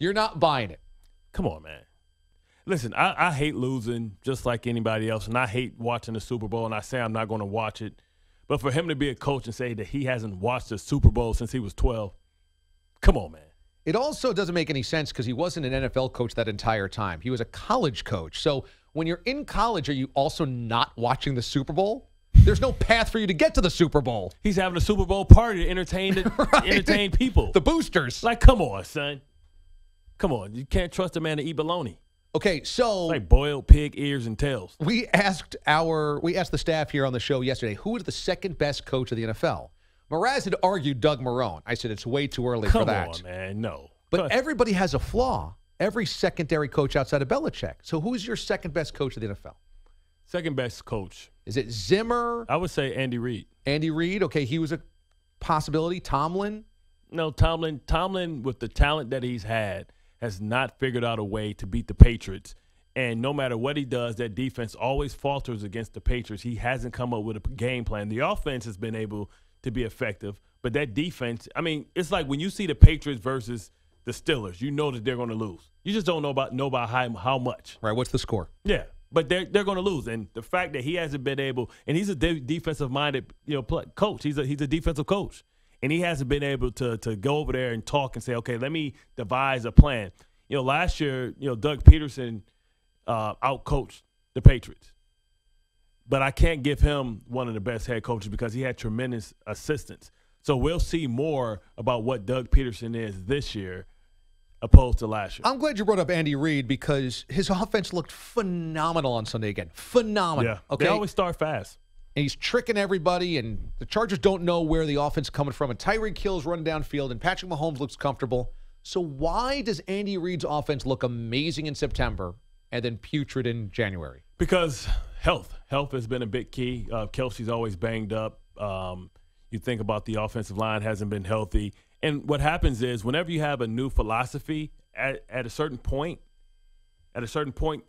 You're not buying it. Come on, man. Listen, I hate losing just like anybody else, and I hate watching the Super Bowl, and I say I'm not going to watch it. But for him to be a coach and say that he hasn't watched the Super Bowl since he was 12, come on, man. It also doesn't make any sense because he wasn't an NFL coach that entire time. He was a college coach. So when you're in college, are you also not watching the Super Bowl? There's no path for you to get to the Super Bowl. He's having a Super Bowl party to entertain entertain people. The boosters. Like, come on, son. Come on. You can't trust a man to eat bologna. Okay, so It's like boiled pig ears and tails. we asked the staff here on the show yesterday, who is the second best coach of the NFL? Mraz had argued Doug Marrone. I said it's way too early for that. Come on, man. No. But everybody has a flaw. Every secondary coach outside of Belichick. So who's your second best coach of the NFL? Second best coach. Is it Zimmer? I would say Andy Reid. Andy Reid? Okay, he was a possibility. Tomlin? No, Tomlin, with the talent that he's had, has not figured out a way to beat the Patriots. And no matter what he does, that defense always falters against the Patriots. He hasn't come up with a game plan. The offense has been able to be effective, but that defense, I mean, it's like when you see the Patriots versus the Steelers, you know that they're going to lose. You just don't know about how much. Right, what's the score? Yeah, but they're going to lose. And the fact that he hasn't been able, and he's a defensive-minded coach. He's a defensive coach. And he hasn't been able to go over there and talk and say, okay, let me devise a plan. Last year, Doug Peterson outcoached the Patriots. But I can't give him one of the best head coaches because he had tremendous assistants. So we'll see more about what Doug Peterson is this year opposed to last year. I'm glad you brought up Andy Reid because his offense looked phenomenal on Sunday again. Phenomenal. Yeah, okay? They always start fast. And he's tricking everybody, and the Chargers don't know where the offense is coming from. And Tyreek Hill's running downfield, and Patrick Mahomes looks comfortable. So why does Andy Reid's offense look amazing in September and then putrid in January? Because health. Health has been a big key. Kelsey's always banged up. You think about the offensive line hasn't been healthy. And what happens is whenever you have a new philosophy, at a certain point,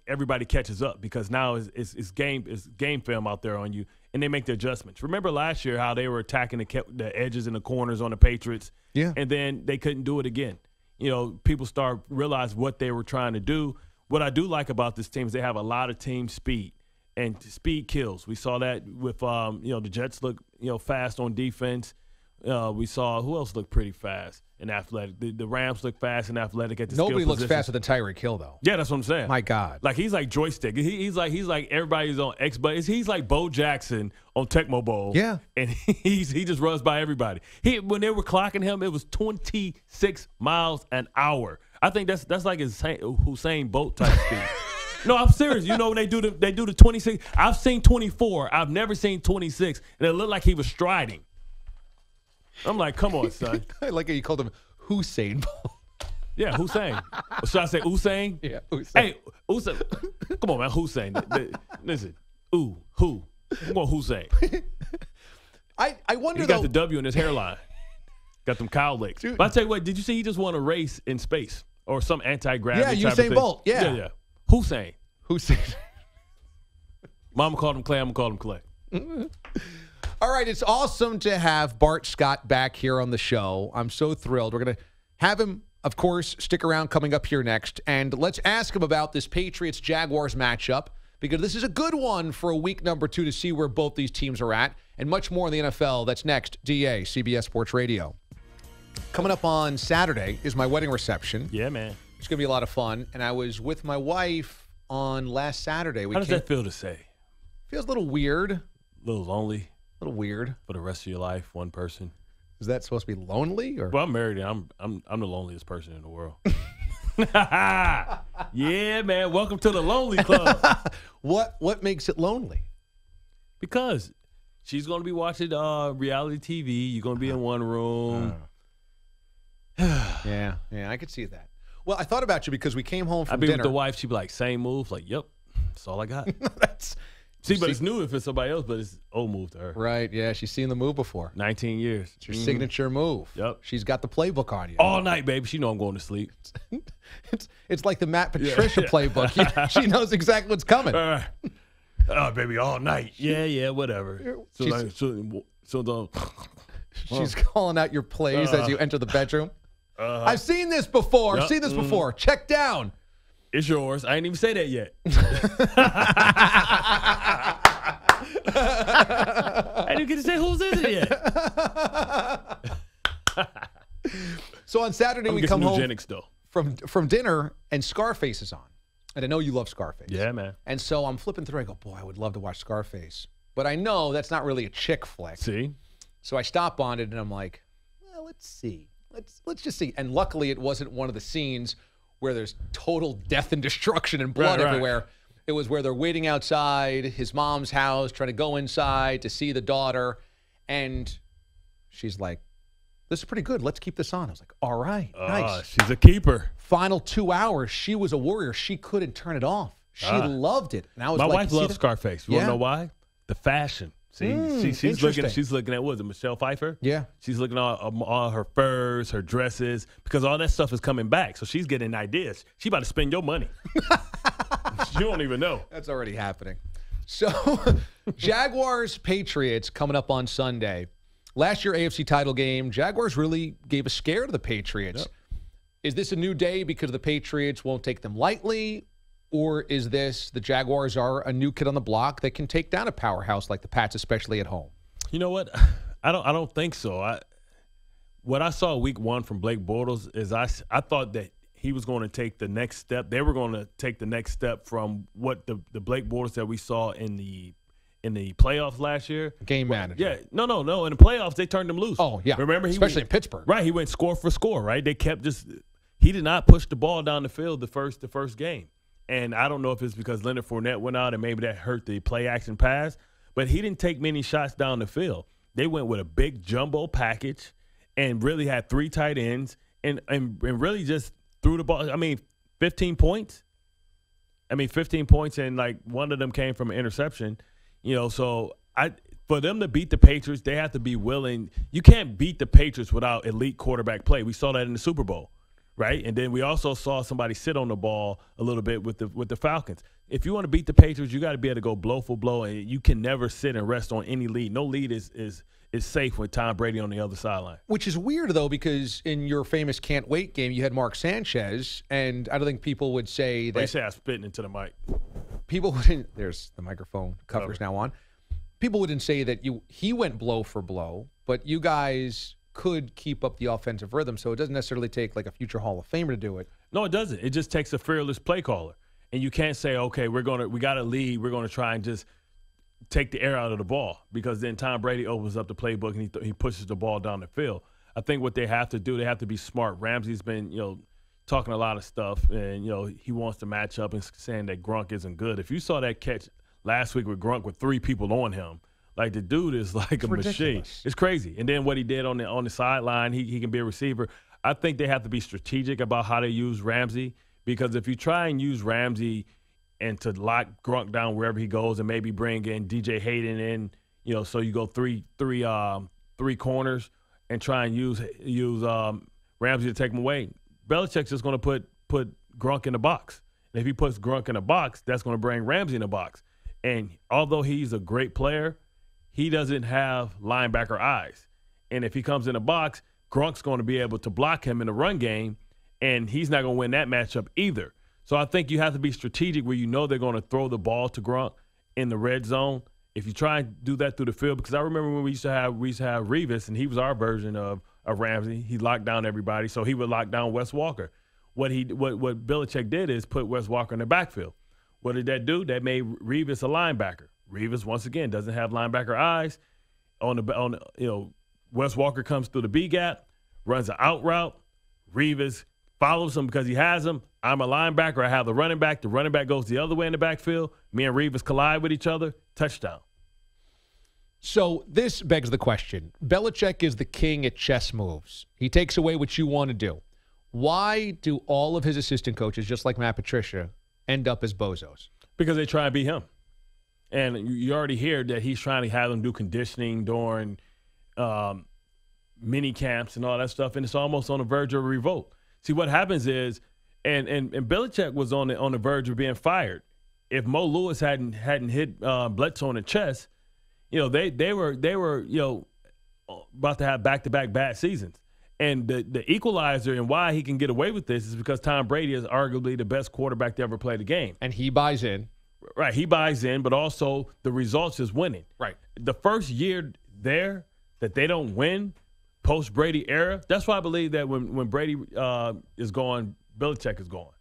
everybody catches up because now it's game film out there on you, and they make the adjustments. Remember last year how they were attacking the edges and the corners on the Patriots, and then they couldn't do it again. People start realize what they were trying to do. What I do like about this team is they have a lot of team speed, and speed kills. We saw that with the Jets look fast on defense. We saw who else looked pretty fast and athletic. The Rams look fast and athletic at the skill Nobody looks position. faster than Tyreek Hill, though. Yeah, that's what I'm saying. My God, like he's like joystick. He's like everybody's on X, but he's like Bo Jackson on Tecmo Bowl. Yeah, and he just runs by everybody. When they were clocking him, it was 26 miles an hour. I think that's like Usain Bolt type speed. No, I'm serious. When they do the 26. I've seen 24. I've never seen 26, and it looked like he was striding. I'm like, come on, son. I like how you called him Hussein Bolt. Yeah, Hussein. Or should I say Usain? Yeah, Hussein. Hey, Usain. Come on, man, Hussein. Listen, who? I'm going Hussein. I wonder, he got the W in his hairline. Got them cow legs. Dude. But I tell you what, did you see he just won a race in space or some anti-gravity Yeah, type of Usain thing? Bolt. Yeah. Yeah. Hussein. Mama called him Clay. I'm going to call him Clay. All right, it's awesome to have Bart Scott back here on the show. I'm so thrilled. We're going to have him, of course, stick around coming up here next. And let's ask him about this Patriots-Jaguars matchup because this is a good one for a week number 2 to see where both these teams are at and much more in the NFL. That's next. DA, CBS Sports Radio. Coming up on Saturday is my wedding reception. Yeah, man. It's going to be a lot of fun. And I was with my wife on last Saturday. How does that feel to say? Feels a little weird. A little lonely. A little weird. For the rest of your life, one person. Is that supposed to be lonely? Or? Well, I'm married and I'm the loneliest person in the world. Yeah, man. Welcome to the lonely club. What makes it lonely? Because she's going to be watching reality TV. You're going to be in one room. Yeah, I could see that. Well, I thought about you because we came home from dinner. I'd be with the wife. She'd be like, same move. Like, yep, that's all I got. See, but it's new if it's somebody else, but it's old move to her. Right, yeah. She's seen the move before. 19 years. It's your signature move. Yep. She's got the playbook on you. All night, baby. She know I'm going to sleep. It's like the Matt Patricia playbook. She knows exactly what's coming. Oh, baby, all night. Yeah, whatever. She's calling out your plays as you enter the bedroom. I've seen this before. Yep. I've seen this before. Check down. It's yours. I ain't even say that yet. I didn't get to say whose is it yet. So on Saturday we come home though. from dinner and Scarface is on. And I know you love Scarface. Yeah, man. And so I'm flipping through. I go, boy, I would love to watch Scarface. But I know that's not really a chick flick. See? So I stop on it and I'm like, well, let's see. Let's just see. And luckily it wasn't one of the scenes where there's total death and destruction and blood everywhere. It was where they're waiting outside his mom's house, trying to go inside to see the daughter. And she's like, this is pretty good. Let's keep this on. I was like, all right, nice. She's a keeper. Final 2 hours, she was a warrior. She couldn't turn it off. She loved it. And I was My like, wife loves Scarface. You want to know why? The fashion. See, she's looking at what is it, Michelle Pfeiffer? Yeah. She's looking at all her furs, her dresses, because all that stuff is coming back. So she's getting ideas. She about to spend your money. You don't even know. That's already happening. So Jaguars Patriots coming up on Sunday. Last year AFC title game, Jaguars really gave a scare to the Patriots. Yep. Is this a new day because the Patriots won't take them lightly? Or is this the Jaguars are a new kid on the block that can take down a powerhouse like the Pats, especially at home? You know what? I don't think so. What I saw week one from Blake Bortles is I thought that he was going to take the next step. They were going to take the next step from what the Blake Bortles that we saw in the playoffs last year. Game manager. Yeah. No. In the playoffs, they turned him loose. Oh, yeah. Remember? Especially in Pittsburgh. Right. He went score for score, right? They kept he did not push the ball down the field the first game. And I don't know if it's because Leonard Fournette went out and maybe that hurt the play-action pass, but he didn't take many shots down the field. They went with a big jumbo package and really had 3 tight ends and really just threw the ball. 15 points. 15 points, and like one of them came from an interception. So for them to beat the Patriots, they have to be willing. You can't beat the Patriots without elite quarterback play. We saw that in the Super Bowl. Right, and then we also saw somebody sit on the ball a little bit with the Falcons. If you want to beat the Patriots, you got to be able to go blow for blow, and you can never sit and rest on any lead. No lead is safe with Tom Brady on the other sideline. Which is weird though, because in your famous can't wait game, you had Mark Sanchez, and I don't think people would say that. They say I'm spitting into the mic. People wouldn't. There's the microphone cover's now on. People wouldn't say that he went blow for blow, but you guys could keep up the offensive rhythm, so it doesn't necessarily take like a future Hall of Famer to do it. No, it doesn't. It just takes a fearless play caller, and you can't say, okay, we got a lead, we're going to try and just take the air out of the ball, because then Tom Brady opens up the playbook and he pushes the ball down the field. I think what they have to do, they have to be smart. Ramsey's been talking a lot of stuff, and he wants to match up and saying that Gronk isn't good. If you saw that catch last week with Gronk with 3 people on him. Like, the dude is like a machine. It's crazy. And then what he did on the sideline, he can be a receiver. I think they have to be strategic about how they use Ramsey, because if you try and use Ramsey and to lock Gronk down wherever he goes and maybe bring in DJ Hayden in, so you go three corners and try and use Ramsey to take him away, Belichick's just going to put Gronk in the box. And if he puts Gronk in the box, that's going to bring Ramsey in the box. And although he's a great player, he doesn't have linebacker eyes. And if he comes in the box, Gronk's going to be able to block him in the run game, and he's not going to win that matchup either. So I think you have to be strategic where they're going to throw the ball to Gronk in the red zone. If you try and do that through the field, because I remember when we used to have Revis, and he was our version of Ramsey. He locked down everybody, so he would lock down Wes Walker. What Belichick did is put Wes Walker in the backfield. What did that do? That made Revis a linebacker. Revis, once again, doesn't have linebacker eyes. Wes Walker comes through the B gap, runs an out route. Revis follows him because he has him. I'm a linebacker. I have the running back. The running back goes the other way in the backfield. Me and Revis collide with each other. Touchdown. So this begs the question. Belichick is the king at chess moves. He takes away what you want to do. Why do all of his assistant coaches, just like Matt Patricia, end up as bozos? Because they try to beat him. And you already hear that he's trying to have them do conditioning during mini camps and all that stuff, and it's almost on the verge of a revolt. See, what happens is, and Belichick was on the verge of being fired. If Mo Lewis hadn't hit Bledsoe in the chest, they were about to have back-to-back bad seasons. And the equalizer and why he can get away with this is because Tom Brady is arguably the best quarterback to ever play the game. And he buys in. Right, he buys in, but also the results is winning. Right. The first year there that they don't win, post-Brady era, that's why I believe that when Brady is gone, Belichick is gone.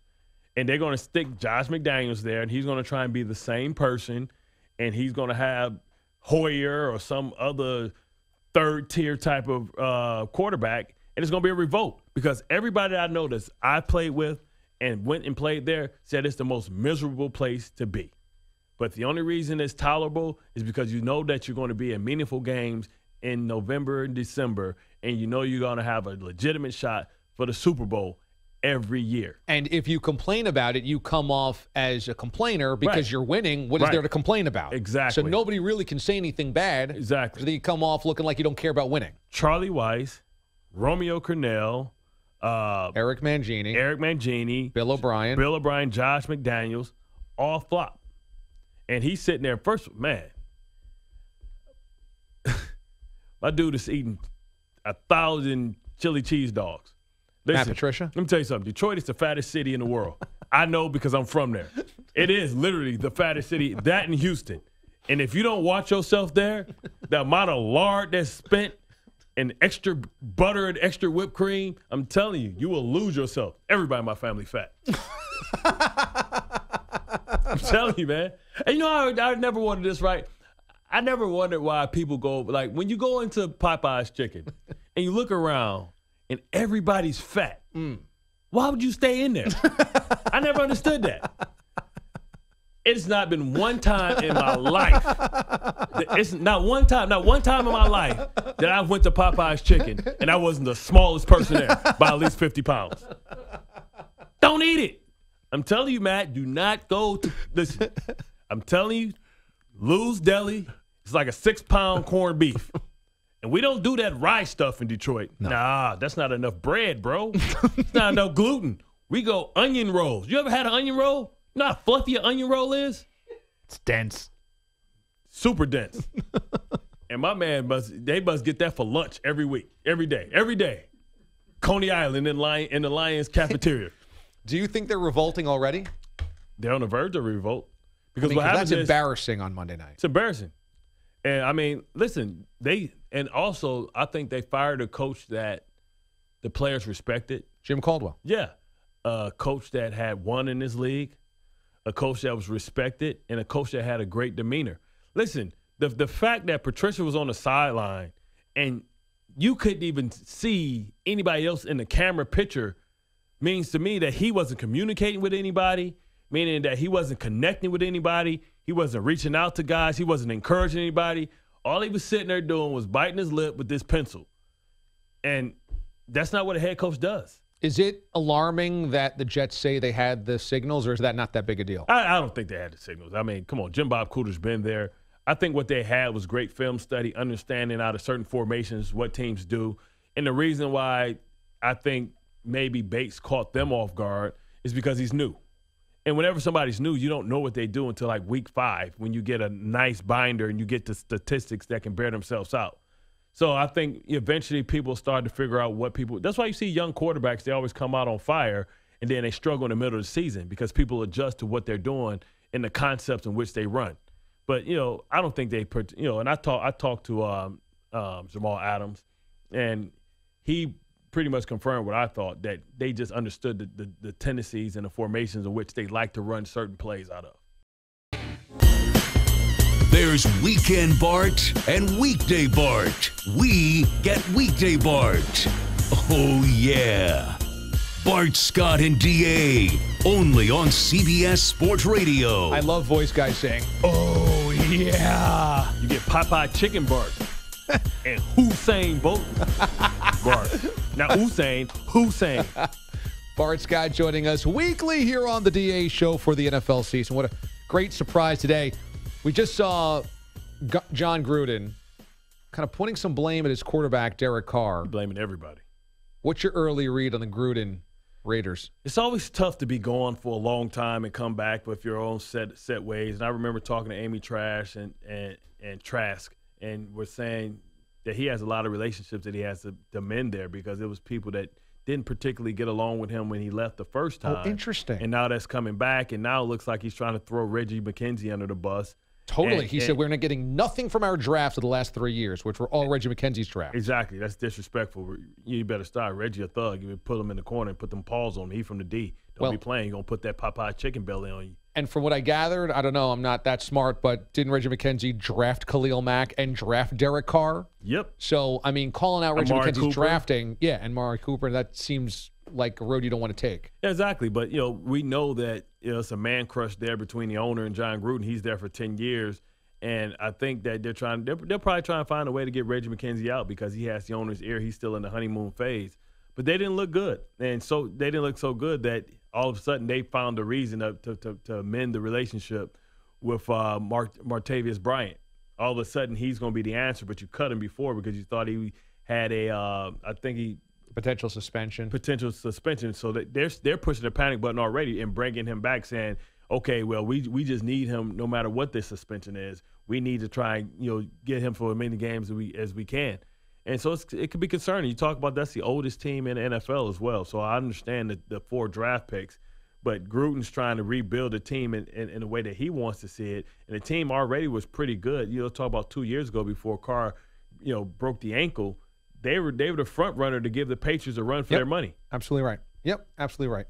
And they're going to stick Josh McDaniels there, and he's going to try and be the same person, and he's going to have Hoyer or some other third-tier type of quarterback, and it's going to be a revolt because everybody I know that I played with and went and played there said it's the most miserable place to be. But the only reason it's tolerable is because you know that you're going to be in meaningful games in November and December, and you know you're going to have a legitimate shot for the Super Bowl every year. And if you complain about it, you come off as a complainer because you're winning. What is there to complain about? Exactly. So nobody really can say anything bad. Exactly. So then you come off looking like you don't care about winning. Charlie Weiss, Romeo Cornell, Eric Mangini, Bill O'Brien, Josh McDaniels, all flop. And he's sitting there. First, man, my dude is eating 1,000 chili cheese dogs. Listen, Matt Patricia? Let me tell you something. Detroit is the fattest city in the world. I know because I'm from there. It is literally the fattest city. That in Houston. And if you don't watch yourself there, the amount of lard that's spent and extra butter and extra whipped cream, I'm telling you, you will lose yourself. Everybody in my family fat. I'm telling you, man. And you know, I never wanted this, right? I never wondered why people go, like, when you go into Popeye's Chicken and you look around and everybody's fat, why would you stay in there? I never understood that. It's not been one time in my life. It's not one time in my life that I went to Popeye's Chicken and I wasn't the smallest person there by at least 50 pounds. Don't eat it. I'm telling you, Matt, do not go to, listen, I'm telling you, Lou's Deli is like a 6-pound corned beef. And we don't do that rye stuff in Detroit. No. Nah, that's not enough bread, bro. It's not enough gluten. We go onion rolls. You ever had an onion roll? You know how fluffy an onion roll is? It's dense. Super dense. And my man must get that for lunch every week, every day. Coney Island in the Lions cafeteria. Do you think they're revolting already? They're on the verge of revolt. Because what happens that's embarrassing on Monday night. It's embarrassing. And, I mean, listen, also I think they fired a coach that the players respected. Jim Caldwell. Yeah. A coach that had won in this league, a coach that was respected, and a coach that had a great demeanor. Listen, the fact that Patricia was on the sideline and you couldn't even see anybody else in the camera picture means to me that he wasn't communicating with anybody, meaning that he wasn't connecting with anybody. He wasn't reaching out to guys. He wasn't encouraging anybody. All he was sitting there doing was biting his lip with this pencil. And that's not what a head coach does. Is it alarming that the Jets say they had the signals, or is that not that big a deal? I don't think they had the signals. I mean, come on, Jim Bob Cooter's been there. I think what they had was great film study, understanding out of certain formations what teams do. And the reason why I think maybe Bates caught them off guard is because he's new. And whenever somebody's new, you don't know what they do until like week 5 when you get a nice binder and you get the statistics that can bear themselves out. So I think eventually people start to figure out what people – that's why you see young quarterbacks, they always come out on fire and then they struggle in the middle of the season because people adjust to what they're doing and the concepts in which they run. But, you know, I don't think they – you know, and I talked to Jamal Adams, and he pretty much confirmed what I thought, that they just understood the tendencies and the formations in which they like to run certain plays out of. There's Weekend Bart and Weekday Bart. We get Weekday Bart. Oh, yeah. Bart Scott and D.A. only on CBS Sports Radio. I love voice guys saying, oh, yeah. You get Popeye Chicken Bart and Hussein Bolt Bart. Now, Hussein. Bart Scott joining us weekly here on the DA show for the NFL season. What a great surprise today. We just saw John Gruden kind of putting some blame at his quarterback, Derek Carr. Blaming everybody. What's your early read on the Gruden Raiders? It's always tough to be gone for a long time and come back with your own set ways. And I remember talking to Amy Trash and Trask, and we're saying that he has a lot of relationships that he has to mend there, because it was people that didn't particularly get along with him when he left the first time. Oh, interesting. And now that's coming back, and now it looks like he's trying to throw Reggie McKenzie under the bus. Totally. He said we're not getting nothing from our draft of the last 3 years, which were all Reggie McKenzie's draft. Exactly. That's disrespectful. You better stop. Reggie a thug. You put him in the corner and put them paws on him. He from the D. Don't be playing. You're going to put that Popeye chicken belly on you. And from what I gathered, I don't know, I'm not that smart, but didn't Reggie McKenzie draft Khalil Mack and draft Derek Carr? Yep. So, I mean, calling out Reggie Amari McKenzie's Cooper. drafting, and Amari Cooper, that seems like a road you don't want to take. Yeah, exactly. But, we know that it's a man crush there between the owner and John Gruden. He's there for 10 years. And I think that they're probably trying to find a way to get Reggie McKenzie out because he has the owner's ear. He's still in the honeymoon phase. But they didn't look good. And so they didn't look so good that all of a sudden they found a reason to mend the relationship with Martavius Bryant. All of a sudden he's going to be the answer, but you cut him before because you thought he had potential suspension. So they're pushing the panic button already and bringing him back, saying, okay, well, we just need him no matter what this suspension is. We need to try and get him for as many games as we can. And so it could be concerning. You talk about that's the oldest team in the NFL as well. So I understand the 4 draft picks, but Gruden's trying to rebuild the team in the way that he wants to see it. And the team already was pretty good. Talk about 2 years ago before Carr, broke the ankle. They were the front runner to give the Patriots a run for their money. Absolutely right. Yep, absolutely right.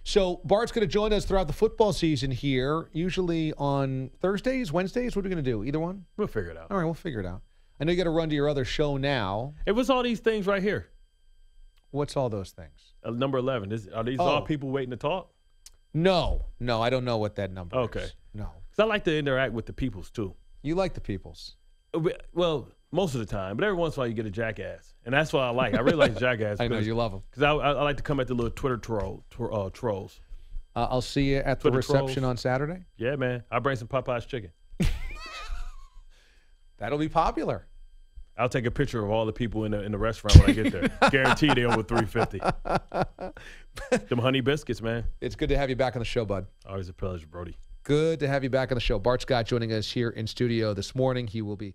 So Bart's going to join us throughout the football season here, usually on Thursdays, Wednesdays. What are we going to do? Either one? We'll figure it out. All right, we'll figure it out. I know you got to run to your other show now. It was all these things right here. What's all those things? Number 11. Are these all people waiting to talk? No, I don't know what that number is. Okay. No. Because I like to interact with the peoples, too. You like the peoples? Well, most of the time. But every once in a while you get a jackass. And that's what I like. I really like jackass. I know, you love them. Because I like to come at the little Twitter trolls. I'll see you at the reception on Saturday. Yeah, man. I'll bring some Popeye's chicken. That'll be popular. I'll take a picture of all the people in the restaurant when I get there. Guarantee they're over 350. Them honey biscuits, man. It's good to have you back on the show, bud. Always a pleasure, Brody. Good to have you back on the show. Bart Scott joining us here in studio this morning. He will be